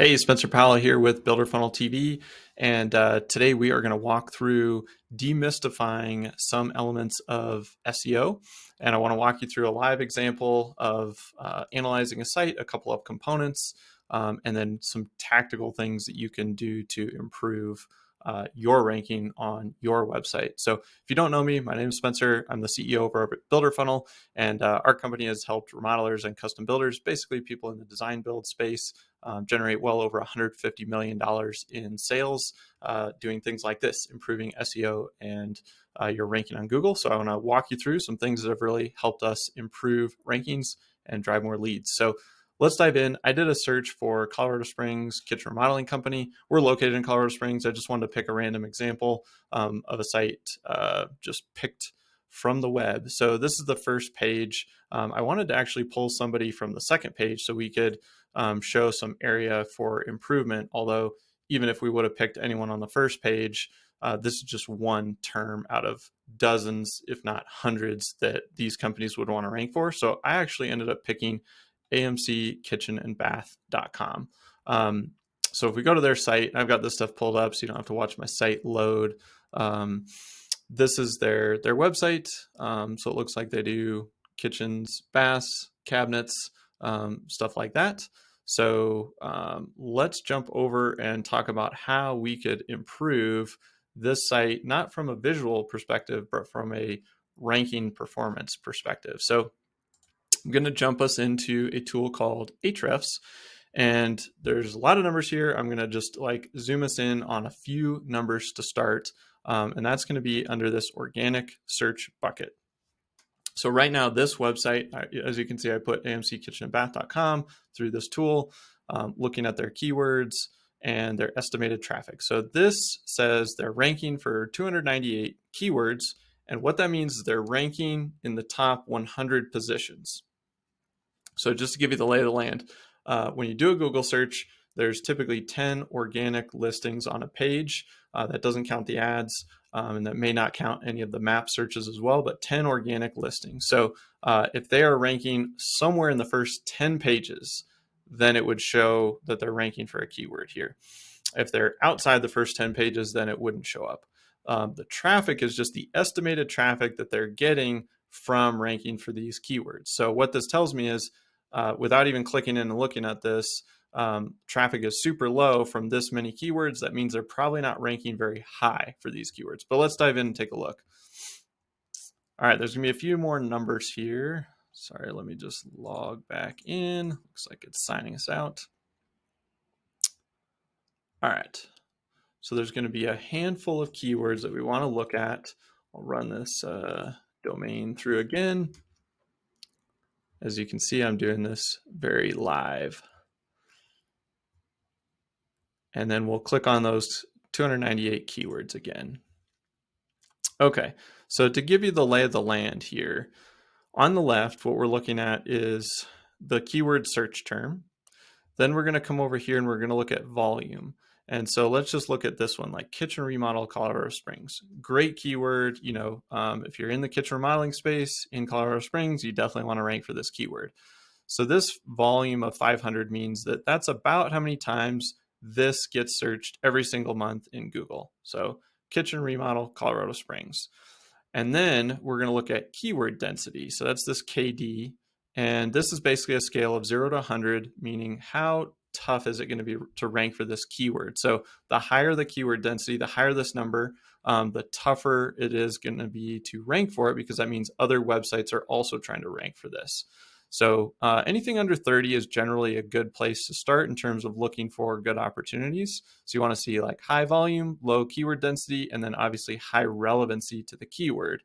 Hey, Spencer Powell here with Builder Funnel TV, and today we are going to walk through demystifying some elements of SEO. And I want to walk you through a live example of analyzing a site, a couple of components, and then some tactical things that you can do to improve your ranking on your website. So if you don't know me, my name is Spencer. I'm the CEO over at Builder Funnel, and our company has helped remodelers and custom builders, basically people in the design build space, generate well over $150 million in sales doing things like this, improving SEO and your ranking on Google. So I want to walk you through some things that have really helped us improve rankings and drive more leads. So let's dive in. I did a search for Colorado Springs Kitchen Remodeling Company. We're located in Colorado Springs. I just wanted to pick a random example of a site just picked from the web. So this is the first page. I wanted to actually pull somebody from the second page so we could show some area for improvement. Although even if we would have picked anyone on the first page, this is just one term out of dozens, if not hundreds, that these companies would want to rank for. So I actually ended up picking amckitchenandbath.com. So if we go to their site, I've got this stuff pulled up so you don't have to watch my site load. This is their website. So it looks like they do kitchens, baths, cabinets, stuff like that. So let's jump over and talk about how we could improve this site, not from a visual perspective, but from a ranking performance perspective. So I'm going to jump us into a tool called Ahrefs. And there's a lot of numbers here. I'm going to just zoom us in on a few numbers to start. And that's going to be under this organic search bucket. So right now, this website, as you can see, I put amckitchenandbath.com through this tool, looking at their keywords and their estimated traffic. So this says they're ranking for 298 keywords. And what that means is they're ranking in the top 100 positions. So just to give you the lay of the land, when you do a Google search, there's typically 10 organic listings on a page. That doesn't count the ads, and that may not count any of the map searches as well, but 10 organic listings. So if they are ranking somewhere in the first 10 pages, then it would show that they're ranking for a keyword here. If they're outside the first 10 pages, then it wouldn't show up. The traffic is just the estimated traffic that they're getting from ranking for these keywords. So what this tells me is, without even clicking in and looking at this, traffic is super low from this many keywords. That means they're probably not ranking very high for these keywords. But let's dive in and take a look. All right, there's gonna be a few more numbers here. Sorry, let me just log back in. Looks like it's signing us out. All right, so there's gonna be a handful of keywords that we wanna look at. I'll run this domain through again. As you can see, I'm doing this very live. And then we'll click on those 298 keywords again. Okay, so to give you the lay of the land here, on the left, what we're looking at is the keyword search term. Then we're going to come over here and we're going to look at volume. And so let's just look at this one, like kitchen remodel Colorado Springs. Great keyword. If you're in the kitchen remodeling space in Colorado Springs, you definitely want to rank for this keyword. So this volume of 500 means that that's about how many times this gets searched every single month in Google. So kitchen remodel Colorado Springs. And then we're going to look at keyword density. So that's this KD. And this is basically a scale of 0 to 100, meaning how tough is it going to be to rank for this keyword. So the higher the keyword density, the higher this number, the tougher it is going to be to rank for it, because that means other websites are also trying to rank for this. So anything under 30 is generally a good place to start in terms of looking for good opportunities. So you want to see like high volume, low keyword density, and then obviously high relevancy to the keyword.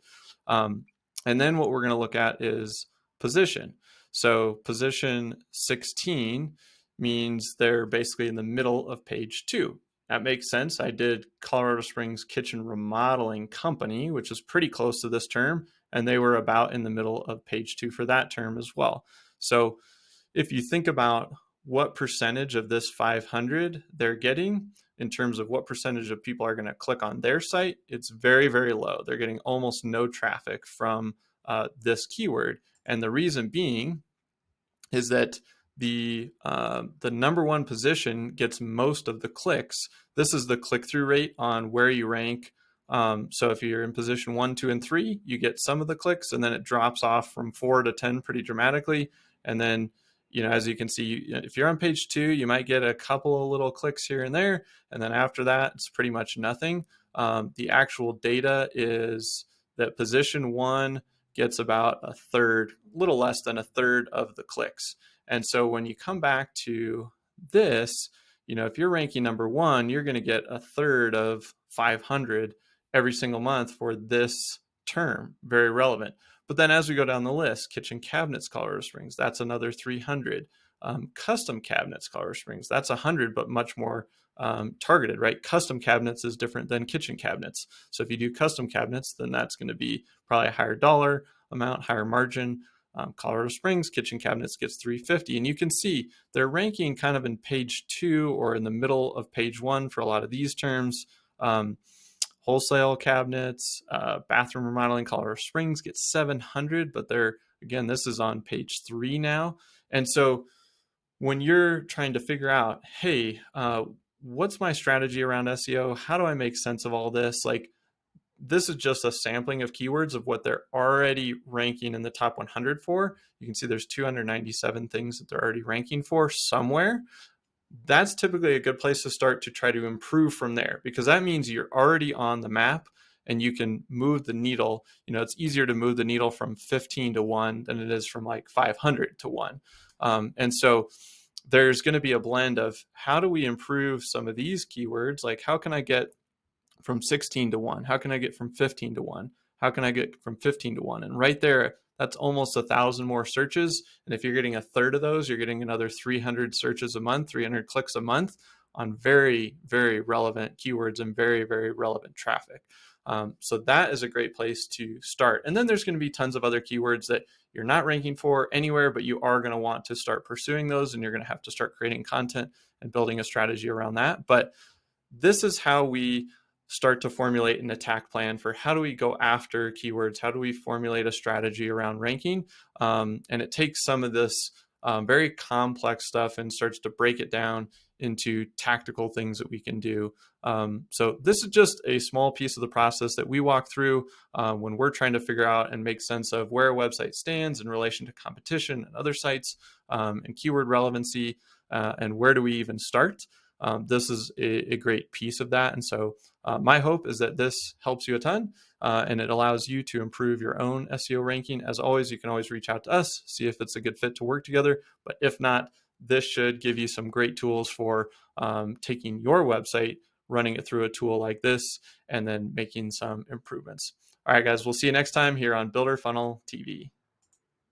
And then what we're going to look at is position. So position 16 means they're basically in the middle of page 2. That makes sense. I did Colorado Springs Kitchen Remodeling Company, which is pretty close to this term, and they were about in the middle of page 2 for that term as well. So if you think about what percentage of this 500 they're getting in terms of what percentage of people are going to click on their site, it's very, very low. They're getting almost no traffic from this keyword. And the reason being is that the number one position gets most of the clicks. This is the click-through rate on where you rank. So if you're in position 1, 2, and 3, you get some of the clicks, and then it drops off from 4 to 10 pretty dramatically. And then, as you can see, if you're on page 2, you might get a couple of little clicks here and there. And then after that, it's pretty much nothing. The actual data is that position 1 gets about a third, little less than a third of the clicks. And so when you come back to this, if you're ranking number 1, you're going to get a third of 500 every single month for this term. Very relevant. But then as we go down the list, kitchen cabinets, Colorado Springs, that's another 300. Custom cabinets, Colorado Springs, that's 100, but much more targeted, right? Custom cabinets is different than kitchen cabinets. So if you do custom cabinets, then that's going to be probably a higher dollar amount, higher margin. Colorado Springs kitchen cabinets gets 350. And you can see they're ranking kind of in page 2 or in the middle of page 1 for a lot of these terms. Wholesale cabinets, bathroom remodeling, Colorado Springs gets 700, but again, this is on page 3 now. And so when you're trying to figure out, hey, what's my strategy around SEO? How do I make sense of all this? Like, this is just a sampling of keywords of what they're already ranking in the top 100 for. You can see there's 297 things that they're already ranking for somewhere. That's typically a good place to start to try to improve from there, because that means you're already on the map and you can move the needle. It's easier to move the needle from 15 to 1 than it is from like 500 to 1. And so there's going to be a blend of how do we improve some of these keywords? Like, how can I get from 16 to 1? How can I get from 15 to 1? How can I get from 15 to 1? And right there, that's almost 1,000 more searches. And if you're getting a third of those, you're getting another 300 searches a month, 300 clicks a month on very, very relevant keywords and very, very relevant traffic. So that is a great place to start. And then there's going to be tons of other keywords that you're not ranking for anywhere, but you are going to want to start pursuing those, and you're going to have to start creating content and building a strategy around that. But this is how we start to formulate an attack plan for how do we go after keywords? How do we formulate a strategy around ranking? And it takes some of this very complex stuff and starts to break it down into tactical things that we can do. So this is just a small piece of the process that we walk through when we're trying to figure out and make sense of where a website stands in relation to competition and other sites and keyword relevancy, and where do we even start. This is a great piece of that. And so my hope is that this helps you a ton and it allows you to improve your own SEO ranking. As always, you can always reach out to us, see if it's a good fit to work together. But if not, this should give you some great tools for taking your website, running it through a tool like this, and then making some improvements. All right, guys, we'll see you next time here on Builder Funnel TV.